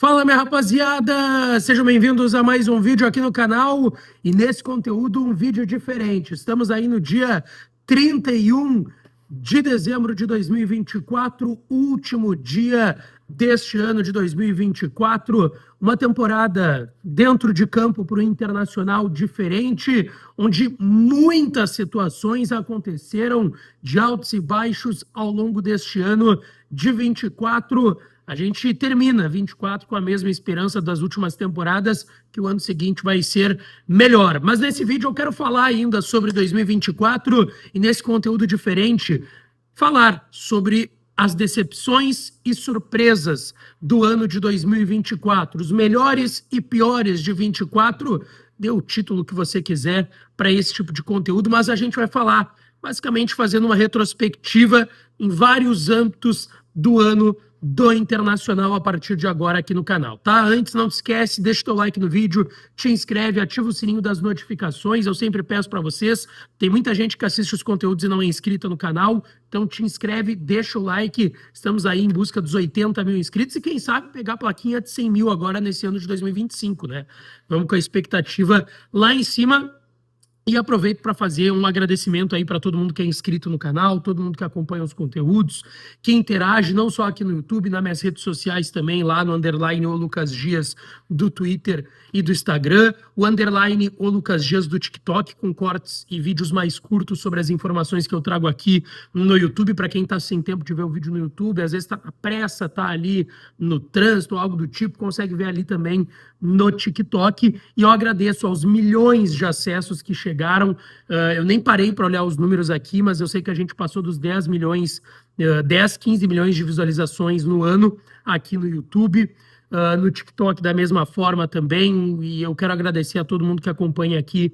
Fala, minha rapaziada! Sejam bem-vindos a mais um vídeo aqui no canal. E nesse conteúdo, um vídeo diferente. Estamos aí no dia 31 de dezembro de 2024, último dia deste ano de 2024. Uma temporada dentro de campo para o Internacional diferente, onde muitas situações aconteceram de altos e baixos ao longo deste ano de 24. A gente termina 24 com a mesma esperança das últimas temporadas, que o ano seguinte vai ser melhor. Mas nesse vídeo eu quero falar ainda sobre 2024 e nesse conteúdo diferente, falar sobre as decepções e surpresas do ano de 2024, os melhores e piores de 24. Dê o título que você quiser para esse tipo de conteúdo, mas a gente vai falar basicamente fazendo uma retrospectiva em vários âmbitos do ano do Internacional a partir de agora aqui no canal, tá? Antes, não te esquece, deixa o teu like no vídeo, te inscreve, ativa o sininho das notificações, eu sempre peço para vocês, tem muita gente que assiste os conteúdos e não é inscrita no canal, então te inscreve, deixa o like, estamos aí em busca dos 80 mil inscritos e quem sabe pegar a plaquinha de 100 mil agora nesse ano de 2025, né? Vamos com a expectativa lá em cima. E aproveito para fazer um agradecimento aí para todo mundo que é inscrito no canal, todo mundo que acompanha os conteúdos, que interage não só aqui no YouTube, nas minhas redes sociais também, lá no underline o Lucas Dias do Twitter e do Instagram, o underline o Lucas Dias do TikTok, com cortes e vídeos mais curtos sobre as informações que eu trago aqui no YouTube, para quem está sem tempo de ver o vídeo no YouTube, às vezes está com pressa, está ali no trânsito ou algo do tipo, consegue ver ali também no TikTok. E eu agradeço aos milhões de acessos que chegaram. Eu nem parei para olhar os números aqui, mas eu sei que a gente passou dos 10 milhões, 10, 15 milhões de visualizações no ano aqui no YouTube. No TikTok da mesma forma também. E eu quero agradecer a todo mundo que acompanha aqui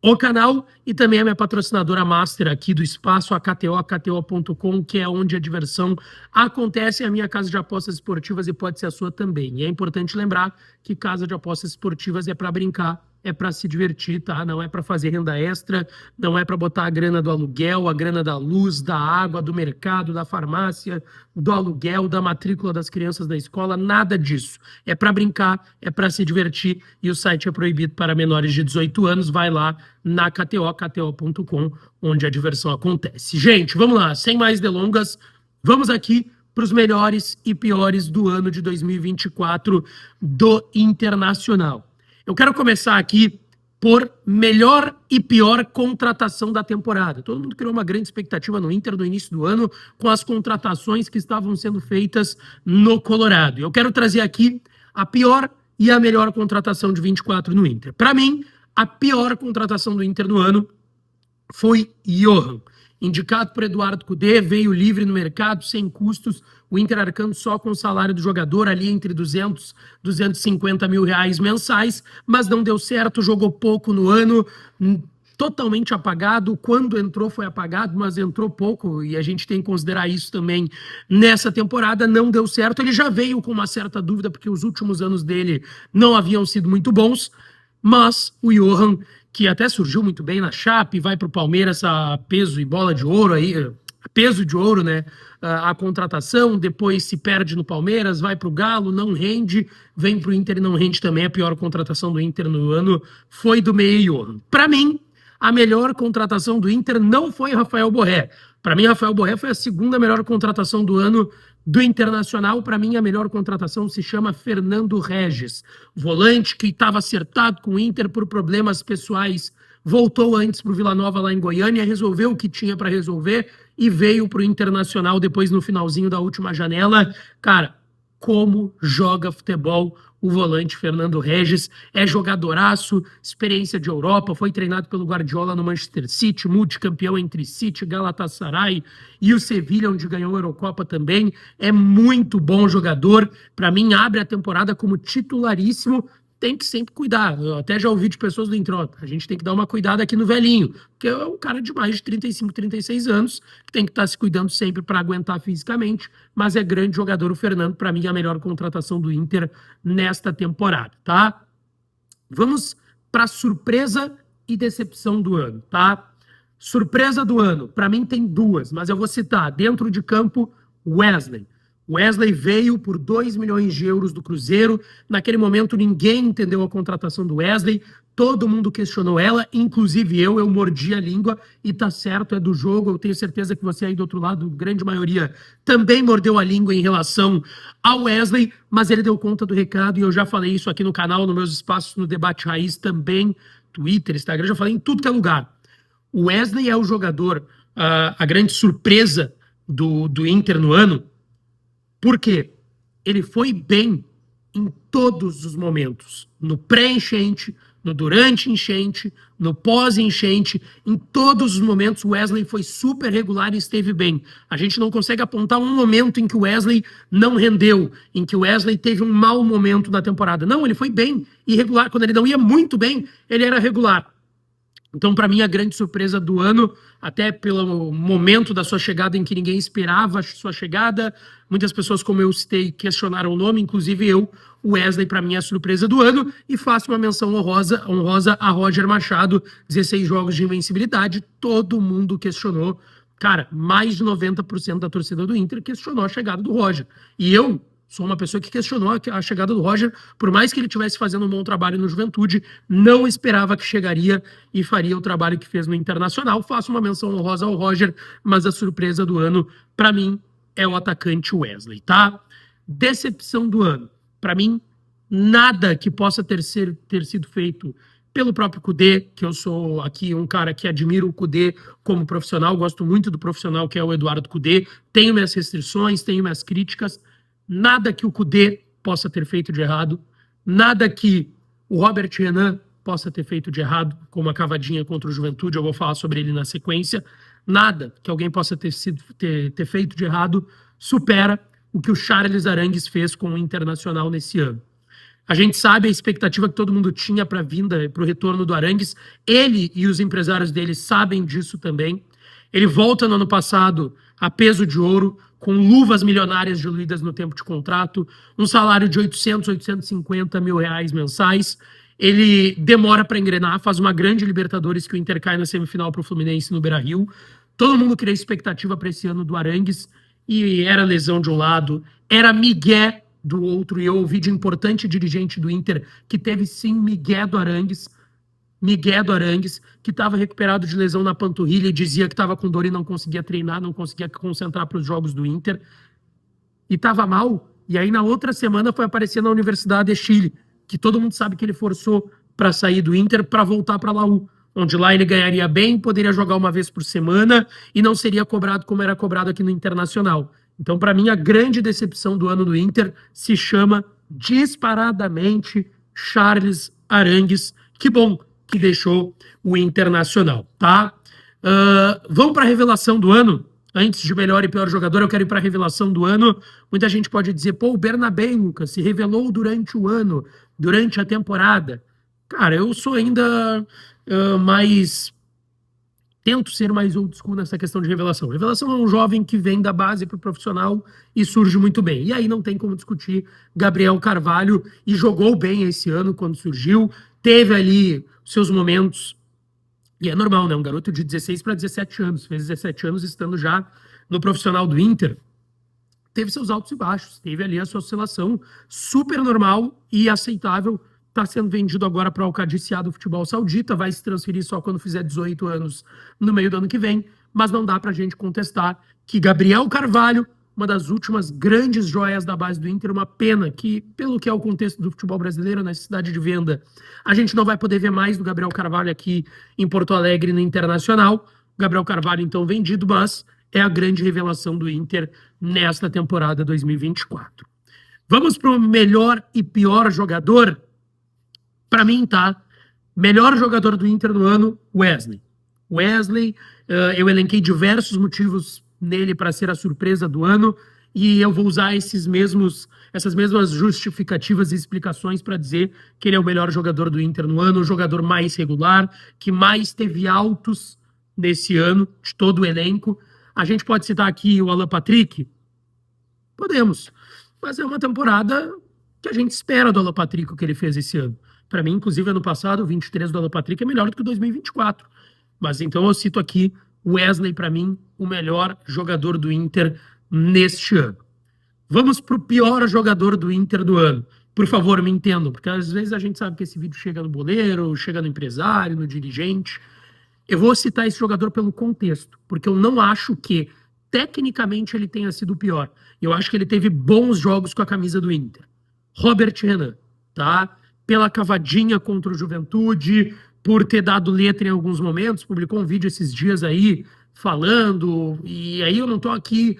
o canal e também a minha patrocinadora master aqui do espaço, a KTO, KTO.com, que é onde a diversão acontece, é a minha casa de apostas esportivas e pode ser a sua também. E é importante lembrar que casa de apostas esportivas é para brincar, é para se divertir, tá? Não é para fazer renda extra, não é para botar a grana do aluguel, a grana da luz, da água, do mercado, da farmácia, do aluguel, da matrícula das crianças da escola, nada disso. É para brincar, é para se divertir e o site é proibido para menores de 18 anos. Vai lá na KTO, KTO.com, onde a diversão acontece. Gente, vamos lá, sem mais delongas, vamos aqui para os melhores e piores do ano de 2024 do Internacional. Eu quero começar aqui por melhor e pior contratação da temporada. Todo mundo criou uma grande expectativa no Inter no início do ano com as contratações que estavam sendo feitas no Colorado. Eu quero trazer aqui a pior e a melhor contratação de 24 no Inter. Para mim, a pior contratação do Inter no ano foi Johan. Indicado por Eduardo Cudê, veio livre no mercado, sem custos, o Inter arcando só com o salário do jogador, ali entre 200 250 mil reais mensais, mas não deu certo, jogou pouco no ano, totalmente apagado. Quando entrou foi apagado, mas entrou pouco, e a gente tem que considerar isso também nessa temporada. Não deu certo, ele já veio com uma certa dúvida, porque os últimos anos dele não haviam sido muito bons, mas o Johan, que até surgiu muito bem na Chape, vai para o Palmeiras a peso e bola de ouro aí, peso de ouro, né? A contratação, depois se perde no Palmeiras, vai para o Galo, não rende, vem para o Inter e não rende também. A pior contratação do Inter no ano foi do meio. Para mim, a melhor contratação do Inter não foi Rafael Borré. Para mim, Rafael Borré foi a segunda melhor contratação do ano do Internacional. Para mim, a melhor contratação se chama Fernando Regis, volante que estava acertado com o Inter por problemas pessoais, voltou antes para o Vila Nova lá em Goiânia, resolveu o que tinha para resolver e veio para o Internacional depois no finalzinho da última janela. Cara, como joga futebol o volante Fernando Regis, é jogadoraço, experiência de Europa, foi treinado pelo Guardiola no Manchester City, multicampeão entre City, Galatasaray e o Sevilla, onde ganhou a Eurocopa também. É muito bom jogador, para mim abre a temporada como titularíssimo. Tem que sempre cuidar. Eu até já ouvi de pessoas do Introta. A gente tem que dar uma cuidada aqui no velhinho, porque é um cara de mais de 35, 36 anos, que tem que estar se cuidando sempre para aguentar fisicamente, mas é grande jogador o Fernando, para mim a melhor contratação do Inter nesta temporada, tá? Vamos para surpresa e decepção do ano, tá? Surpresa do ano, para mim tem duas, mas eu vou citar. Dentro de campo, Wesley. O Wesley veio por 2 milhões de euros do Cruzeiro. Naquele momento, ninguém entendeu a contratação do Wesley. Todo mundo questionou ela, inclusive eu mordi a língua e tá certo, é do jogo. Eu tenho certeza que você aí do outro lado, grande maioria, também mordeu a língua em relação ao Wesley, mas ele deu conta do recado e eu já falei isso aqui no canal, nos meus espaços no Debate Raiz também, Twitter, Instagram, já falei em tudo que é lugar. O Wesley é o jogador, a grande surpresa do Inter no ano, porque ele foi bem em todos os momentos. No pré-enchente, no durante enchente, no pós-enchente, em todos os momentos o Wesley foi super regular e esteve bem. A gente não consegue apontar um momento em que o Wesley não rendeu, em que o Wesley teve um mau momento na temporada. Não, ele foi bem e regular. Quando ele não ia muito bem, ele era regular. Então, para mim, a grande surpresa do ano, até pelo momento da sua chegada em que ninguém esperava a sua chegada, muitas pessoas, como eu citei, questionaram o nome, inclusive eu, o Wesley, para mim, é a surpresa do ano, e faço uma menção honrosa a Roger Machado, 16 jogos de invencibilidade, todo mundo questionou, cara, mais de 90% da torcida do Inter questionou a chegada do Roger, e eu sou uma pessoa que questionou a chegada do Roger, por mais que ele estivesse fazendo um bom trabalho no Juventude, não esperava que chegaria e faria o trabalho que fez no Internacional. Faço uma menção honrosa ao Roger, mas a surpresa do ano, para mim, é o atacante Wesley, tá? Decepção do ano. Para mim, nada que possa ter sido feito pelo próprio Kudê, que eu sou aqui um cara que admira o Kudê como profissional, gosto muito do profissional que é o Eduardo Kudê, tenho minhas restrições, tenho minhas críticas. Nada que o Kudê possa ter feito de errado, nada que o Robert Renan possa ter feito de errado, como a cavadinha contra o Juventude, eu vou falar sobre ele na sequência, nada que alguém possa ter feito de errado supera o que o Charles Arangues fez com o Internacional nesse ano. A gente sabe a expectativa que todo mundo tinha para a vinda, para o retorno do Arangues, ele e os empresários dele sabem disso também. Ele volta no ano passado a peso de ouro, com luvas milionárias diluídas no tempo de contrato, um salário de 850 mil reais mensais. Ele demora para engrenar, faz uma grande Libertadores que o Inter cai na semifinal para o Fluminense no Beira-Rio. Todo mundo cria expectativa para esse ano do Arangues, e era lesão de um lado, era migué do outro, e eu ouvi de importante dirigente do Inter que teve sim migué do Arangues, que estava recuperado de lesão na panturrilha e dizia que estava com dor e não conseguia treinar, não conseguia concentrar para os jogos do Inter. E estava mal. E aí, na outra semana, foi aparecer na Universidade de Chile, que todo mundo sabe que ele forçou para sair do Inter para voltar para a Laú, onde lá ele ganharia bem, poderia jogar uma vez por semana e não seria cobrado como era cobrado aqui no Internacional. Então, para mim, a grande decepção do ano do Inter se chama disparadamente Charles Arangues. Que bom que deixou o Internacional, tá? Vamos para a revelação do ano? Antes de melhor e pior jogador, eu quero ir para a revelação do ano. Muita gente pode dizer, pô, o Bernabé, Lucas, se revelou durante o ano, durante a temporada. Cara, eu sou ainda mais... Tento ser mais old school nessa questão de revelação. Revelação é um jovem que vem da base para o profissional e surge muito bem. E aí não tem como discutir Gabriel Carvalho, e jogou bem esse ano quando surgiu. Teve ali seus momentos, e é normal, né? Um garoto de 16 para 17 anos, fez 17 anos estando já no profissional do Inter. Teve seus altos e baixos, teve ali a sua oscilação super normal e aceitável. Está sendo vendido agora para o Al-Qadisiá do futebol saudita, vai se transferir só quando fizer 18 anos no meio do ano que vem, mas não dá para a gente contestar que Gabriel Carvalho, uma das últimas grandes joias da base do Inter, uma pena que, pelo que é o contexto do futebol brasileiro, a necessidade de venda, a gente não vai poder ver mais do Gabriel Carvalho aqui em Porto Alegre, no Internacional. Gabriel Carvalho, então, vendido, mas é a grande revelação do Inter nesta temporada 2024. Vamos para o melhor e pior jogador? Para mim, tá? Melhor jogador do Inter no ano, Wesley. Wesley, eu elenquei diversos motivos nele para ser a surpresa do ano, e eu vou usar essas mesmas justificativas e explicações para dizer que ele é o melhor jogador do Inter no ano, o jogador mais regular, que mais teve altos nesse ano, de todo o elenco. A gente pode citar aqui o Alan Patrick? Podemos, mas é uma temporada que a gente espera do Alan Patrick, o que ele fez esse ano. Para mim, inclusive, ano passado, o 23 do Alan Patrick é melhor do que o 2024. Mas então eu cito aqui Wesley, para mim, o melhor jogador do Inter neste ano. Vamos pro pior jogador do Inter do ano. Por favor, me entendam, porque às vezes a gente sabe que esse vídeo chega no boleiro, chega no empresário, no dirigente. Eu vou citar esse jogador pelo contexto, porque eu não acho que, tecnicamente, ele tenha sido o pior. Eu acho que ele teve bons jogos com a camisa do Inter. Robert Renan, tá? Pela cavadinha contra o Juventude, por ter dado letra em alguns momentos, publicou um vídeo esses dias aí falando, e aí eu não tô aqui,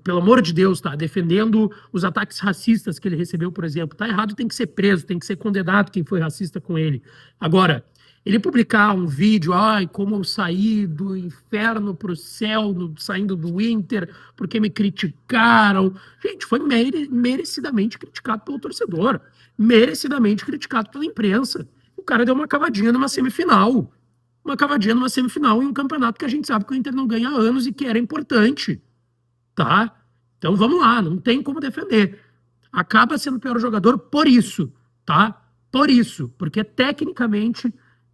pelo amor de Deus, tá? Defendendo os ataques racistas que ele recebeu, por exemplo. Tá errado, tem que ser preso, tem que ser condenado quem foi racista com ele. Agora, ele publicar um vídeo, ai, como eu saí do inferno pro céu, saindo do Inter, porque me criticaram. Gente, foi merecidamente criticado pelo torcedor, merecidamente criticado pela imprensa. O cara deu uma cavadinha numa semifinal. Uma cavadinha numa semifinal em um campeonato que a gente sabe que o Inter não ganha há anos e que era importante, tá? Então vamos lá, não tem como defender. Acaba sendo o pior jogador por isso, tá? Por isso, porque tecnicamente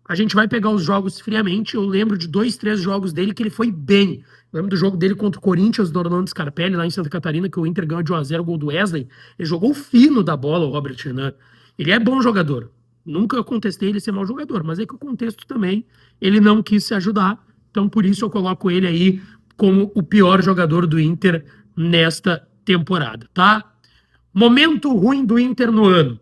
a gente vai pegar os jogos friamente. Eu lembro de 2, 3 jogos dele que ele foi bem. Eu lembro do jogo dele contra o Corinthians, do Orlando Scarpelli, lá em Santa Catarina, que o Inter ganhou de 1-0, gol do Wesley. Ele jogou fino da bola, o Robert Renan. Ele é bom jogador. Nunca contestei ele ser mau jogador, mas é que o contexto também, ele não quis se ajudar. Então, por isso, eu coloco ele aí como o pior jogador do Inter nesta temporada, tá? Momento ruim do Inter no ano.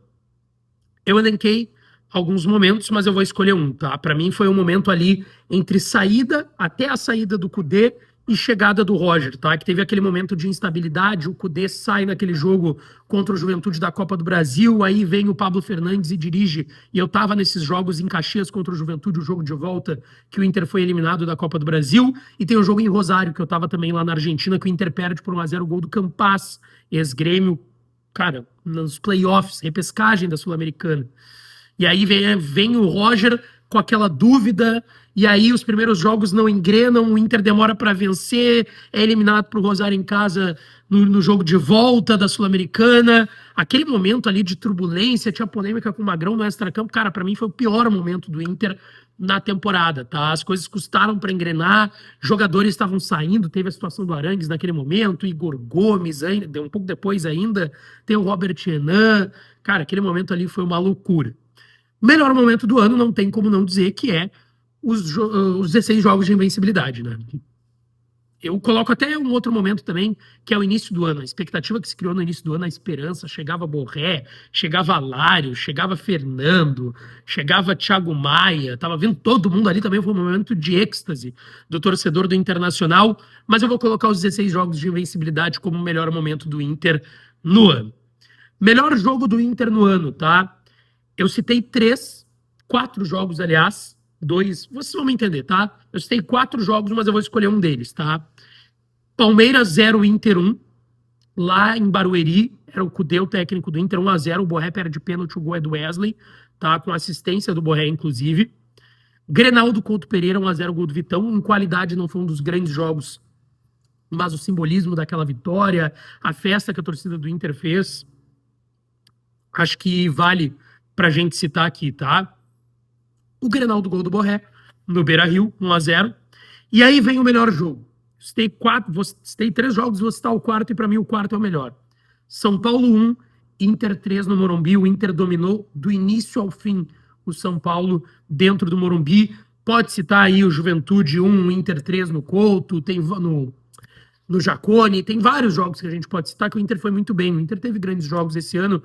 Eu elenquei alguns momentos, mas eu vou escolher um, tá? Para mim foi um momento ali entre saída, até a saída do Kudê e chegada do Roger, tá? Que teve aquele momento de instabilidade, o Kudê sai naquele jogo contra o Juventude da Copa do Brasil, aí vem o Pablo Fernandes e dirige, e eu tava nesses jogos em Caxias contra o Juventude, o jogo de volta, que o Inter foi eliminado da Copa do Brasil, e tem o jogo em Rosário, que eu tava também lá na Argentina, que o Inter perde por 1-0 o gol do Campas, ex-Grêmio, cara, nos playoffs, repescagem da Sul-Americana. E aí vem o Roger com aquela dúvida, e aí os primeiros jogos não engrenam, o Inter demora para vencer, é eliminado pro Rosário em casa no jogo de volta da Sul-Americana. Aquele momento ali de turbulência, tinha polêmica com o Magrão no extracampo, cara, para mim foi o pior momento do Inter na temporada, tá? As coisas custaram para engrenar, jogadores estavam saindo, teve a situação do Arangues naquele momento, Igor Gomes, ainda, um pouco depois ainda, tem o Robert Renan, cara, aquele momento ali foi uma loucura. Melhor momento do ano, não tem como não dizer que é os 16 jogos de invencibilidade, né? Eu coloco até um outro momento também, que é o início do ano. A expectativa que se criou no início do ano, a esperança. Chegava Borré, chegava Lário, chegava Fernando, chegava Thiago Maia. Tava vendo todo mundo ali também. Foi um momento de êxtase do torcedor do Internacional. Mas eu vou colocar os 16 jogos de invencibilidade como o melhor momento do Inter no ano. Melhor jogo do Inter no ano, tá? Eu citei 4 jogos, aliás. 2, vocês vão me entender, tá? Eu citei 4 jogos, mas eu vou escolher um deles, tá? Palmeiras 0, Inter 1. Lá em Barueri, era o Kudê, o técnico do Inter, 1-0. O Borré perde pênalti, o gol é do Wesley, tá? Com assistência do Borré, inclusive. Grenal do Couto Pereira, 1-0, gol do Vitão. Em qualidade, não foi um dos grandes jogos, mas o simbolismo daquela vitória, a festa que a torcida do Inter fez, acho que vale pra gente citar aqui, tá? O Grenal do gol do Borré, no Beira-Rio, 1-0. E aí vem o melhor jogo. Citei 3 jogos, vou citar o quarto, e para mim o quarto é o melhor. São Paulo 1, Inter 3 no Morumbi. O Inter dominou do início ao fim o São Paulo dentro do Morumbi. Pode citar aí o Juventude 1, Inter 3 no Couto, tem no Jacone, tem vários jogos que a gente pode citar que o Inter foi muito bem. O Inter teve grandes jogos esse ano,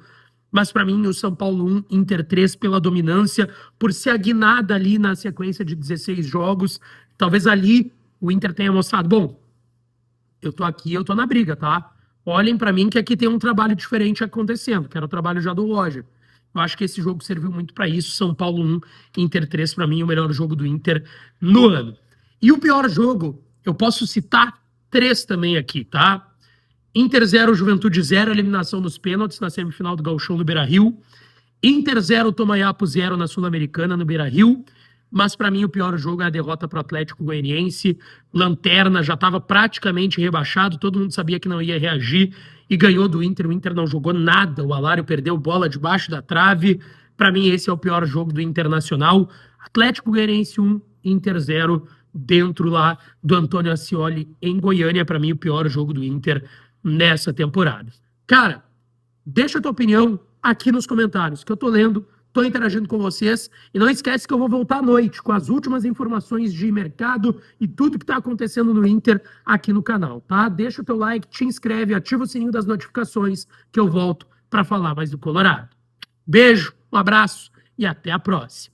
mas para mim o São Paulo 1, Inter 3 pela dominância, por ser a guinada ali na sequência de 16 jogos. Talvez ali o Inter tenha mostrado, bom, eu tô aqui, eu tô na briga, tá? Olhem para mim que aqui tem um trabalho diferente acontecendo, que era o trabalho já do Roger. Eu acho que esse jogo serviu muito para isso. São Paulo 1, Inter 3, para mim o melhor jogo do Inter no ano. E o pior jogo, eu posso citar 3 também aqui, tá? Inter 0, Juventude 0, eliminação nos pênaltis na semifinal do Gauchão no Beira-Rio. Inter 0, Tomayapo 0 na Sul-Americana no Beira-Rio. Mas para mim o pior jogo é a derrota para o Atlético Goianiense. Lanterna já estava praticamente rebaixado, todo mundo sabia que não ia reagir e ganhou do Inter. O Inter não jogou nada, o Alário perdeu bola debaixo da trave. Para mim esse é o pior jogo do Internacional. Atlético Goianiense 1, Inter 0, dentro lá do Antônio Ascioli em Goiânia. Para mim o pior jogo do Inter nessa temporada. Cara, deixa a tua opinião aqui nos comentários, que eu tô lendo, tô interagindo com vocês. E não esquece que eu vou voltar à noite com as últimas informações de mercado e tudo que tá acontecendo no Inter aqui no canal, tá? Deixa o teu like, te inscreve, ativa o sininho das notificações, que eu volto para falar mais do Colorado. Beijo, um abraço e até a próxima.